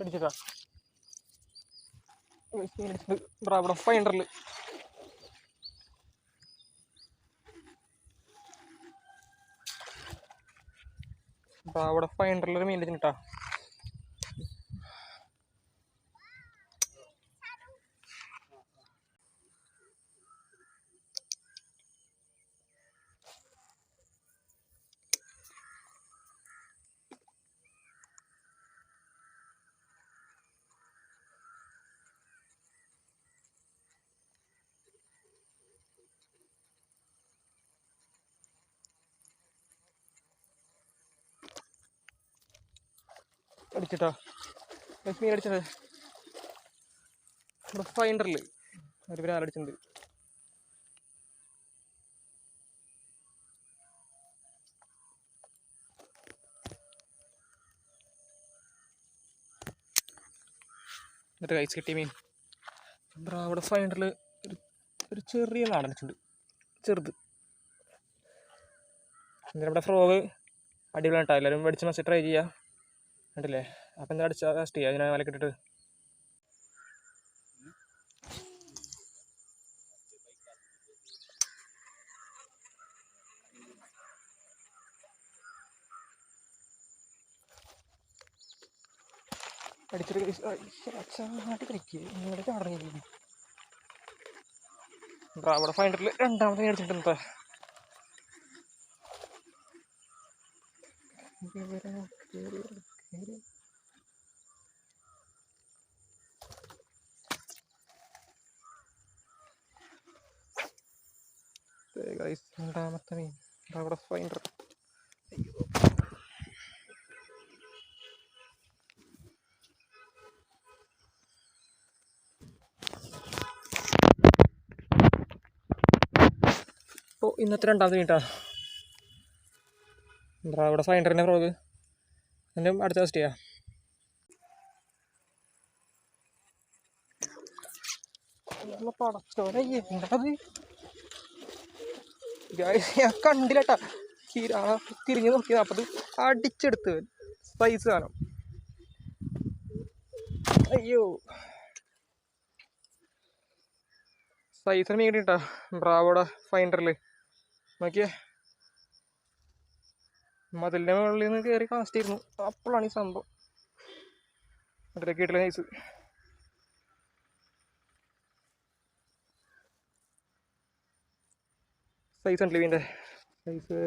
അടിച്ചേക്കാം. ബ്രാവോടെ ഫൈൻഡറിൽ ഒരു മീൻ അടിച്ചിട്ടാ. അടിച്ചിട്ടാ മീൻ അടിച്ചത് ഇവിടെ ഫൈൻഡറിൽ ഒരു പേര് അടിച്ചിട്ടുണ്ട്. എന്നിട്ട് കഴിച്ച് കിട്ടിയ മീൻ ഇവിടെ ഫൈൻഡറിൽ ഒരു ചെറിയ നാടൻ വെച്ചിട്ടുണ്ട്, ചെറുത്. എന്നിട്ട് ഇവിടെ ഫ്രോഗ് അടിപൊളിയാണ് കേട്ടോ. എല്ലാവരും മേടിച്ച് മസ്റ്റ് ട്രൈ ചെയ്യുക. കണ്ടില്ലേ? അപ്പം എന്താ അടിച്ചാൽ ലാസ്റ്റ് ചെയ്യുക അതിനെ വിലക്കിട്ടിട്ട്. അടിച്ചിട്ട് ചാടി കളിക്കുക ഇങ്ങോട്ട് ചാടങ്ങില്ല. ഇവിടെ ഫൈൻഡറിൽ രണ്ടാമത്തെ അടിച്ചിട്ടുണ്ട്. രണ്ടാമത്തെ മീൻ ഇവിടെ ഫൈൻഡർ. അപ്പോൾ ഇന്നത്തെ രണ്ടാമത്തെ മീൻ കേട്ടോ. ഇവിടെ ഫൈൻഡറിൻ്റെ ഫ്രോഗ് എൻ്റെ അടുത്ത ടെസ്റ്റ് ചെയ്യാം. പടച്ചോനെ എന്തത് ഞാൻ കണ്ടില്ലട്ടാ. തിരിഞ്ഞു നോക്കിയത് അപ്പം അടിച്ചെടുത്ത് സൈസ് സാധനം. അയ്യോ സൈസിന് മീൻ കിട്ടാ ബ്രാവോടെ ഫൈൻഡറിൽ. നോക്കിയേ, മതിലിൻ്റെ മുകളിൽ നിന്ന് കയറി കാസ്റ്റ് ചെയ്യുന്നു. അപ്പോഴാണ് ഈ സംഭവം അതിലേക്ക് കിട്ടില്ല സൈസ്. സൈസ് ഉണ്ടല്ലോ ഇതിൻ്റെ സൈസ്.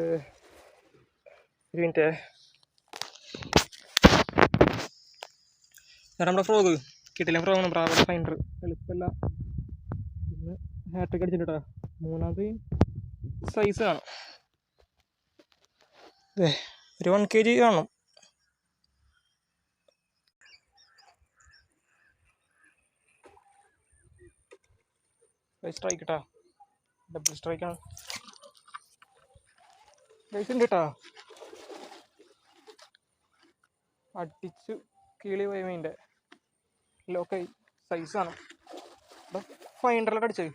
ഒരു മിനിറ്റ്. നമ്മുടെ ഫ്രോഗ് കിട്ടില്ല. ഫ്രോഗ് ബ്രാവോടെ ഫൈൻഡർ എളുപ്പമല്ല. ഇന്ന് ഹാട്രിക് അടിച്ചിട്ടാ. മൂന്നാമത് സൈസ് കാണും. ഒരു 1 kg കാണും. സ്ട്രൈക്ക് കേട്ടാ, ഡബിൾ സ്ട്രൈക്കാണ്. സൈസ് ഉണ്ട് കേട്ടാ. അടിച്ച് കിളി പോയ മീൻ്റെ ലോക്കായി സൈസാണ്. ഫൈൻഡറിലൊക്കെ അടിച്ചത്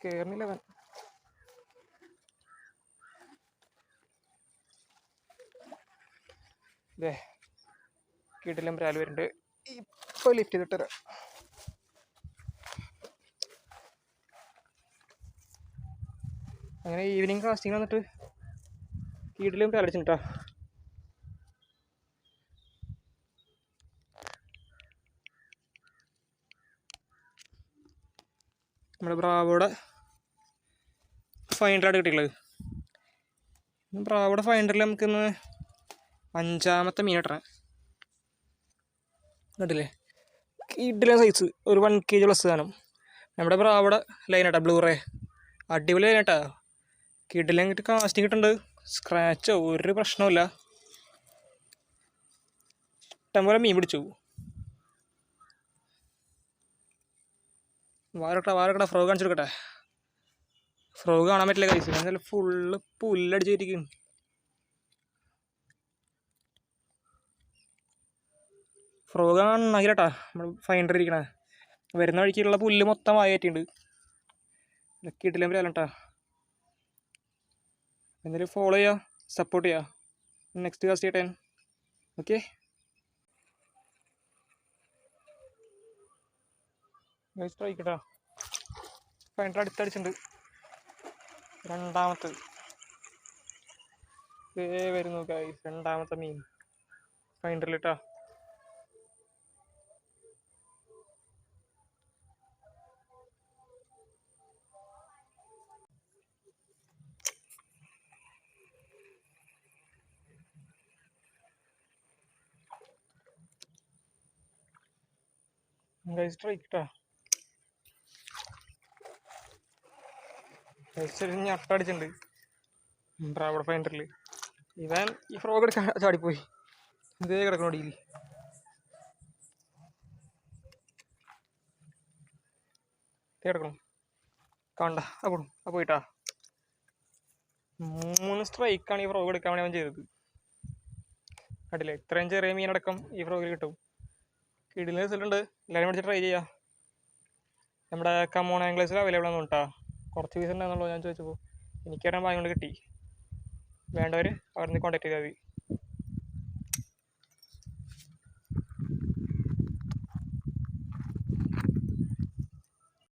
കയറുന്നില്ല അവൻ. ഇതേ കിടിലം ബ്രാൽ വരുന്നുണ്ട്. ഇപ്പോൾ ലിഫ്റ്റ് ചെയ്തിട്ട് അങ്ങനെ ഈവനിങ് കാസ്റ്റിംഗ് വന്നിട്ട് കിടിലം ബ്രാൽ അടിച്ചിട്ടാ. നമ്മുടെ ബ്രാവോടെ ഫൈൻഡറായിട്ട് കിട്ടിയിട്ടുള്ളത്. ബ്രാവോടെ ഫൈൻഡറിൽ നമുക്കിന്ന് 5ാമത്തെ മീൻ ഇട്ടണം. കണ്ടില്ലേ? കിടിലൻ സൈസ്, ഒരു 1 kg പ്ലസ് സാധനം. നമ്മുടെ ബ്രാവോടെ ലൈനാട്ടാ, ബ്ലൂറേ. അടിപൊളി ലൈനാട്ടാ. കിടിലൻ കിട്ടി കാസ്റ്റിംഗ് കിട്ടുന്നുണ്ട്. സ്ക്രാച്ചോ ഒരു പ്രശ്നമില്ല. ഇഷ്ടംപോലെ മീൻ പിടിച്ചു. വാരക്കട്ടെ ഫ്രോഗ് കാണിച്ചെടുക്കട്ടെ. ഫ്രോഗ് കാണാൻ പറ്റില്ല കൈസ്, എന്നാലും ഫുള്ള് പുല്ലടിച്ചിരിക്കും. ഫ്രോഗ് കാണാനില്ലട്ടാ നമ്മൾ ഫൈൻഡർ ഇരിക്കണേ. വരുന്ന വഴിക്കുള്ള പുല്ല് മൊത്തം വായിട്ടുണ്ട്. ഇതൊക്കെ ഇട്ടില്ല വരാലട്ടാ. എന്തായാലും ഫോളോ ചെയ്യുക, സപ്പോർട്ട് ചെയ്യുക. നെക്സ്റ്റ് കാസ്റ്റ് ചെയ്യട്ടെ. ഓക്കെ. സ്ട്രൈക്ക് കേട്ടോ. ഫൈൻഡർ അടുത്തടിച്ചിട്ടുണ്ട്. രണ്ടാമത്തത് വരുന്നു ഗൈസ്. രണ്ടാമത്തെ മീൻ ഫൈൻഡറിൽ കേട്ടോ. സ്ട്രൈക്ക് കേട്ടോ. ഞട്ടടിച്ചിട്ടുണ്ട് ബ്രാവോടെ ഫൈൻഡറിൽ. ഇവൻ ഈ ഫ്രോഗ് എടുക്കാൻ ചാടിപ്പോയി. ഇതേ കിടക്കണം അടിയിൽ. കിടക്കണം കണ്ട പോയിട്ടാ. 3 സ്ട്രൈക്കാണ് ഈ ഫ്രോഗ് എടുക്കാൻ വേണ്ടി അവൻ ചെയ്തത്. കണ്ടില്ലേ, ഇത്രയും ചെറിയ മീനടക്കം ഈ ഫ്രോഗിൽ കിട്ടും. കിടിലൻ റിസൾട്ട് ഉണ്ട്. എല്ലാവരും മേടിച്ച് ട്രൈ ചെയ്യാം. നമ്മുടെ കമോൺ ആംഗ്ലേഴ്സിൽ അവൈലബിൾ ആണെന്ന് കേട്ടോ. കുറച്ച് പീസ് ഉണ്ടാകുന്നുള്ളൂ. ഞാൻ ചോദിച്ചപ്പോൾ എനിക്കറിയാൻ വാങ്ങിക്കൊണ്ട് കിട്ടി. വേണ്ടവർ അവിടെ നിന്ന് കോൺടാക്ട് ചെയ്താൽ മതി.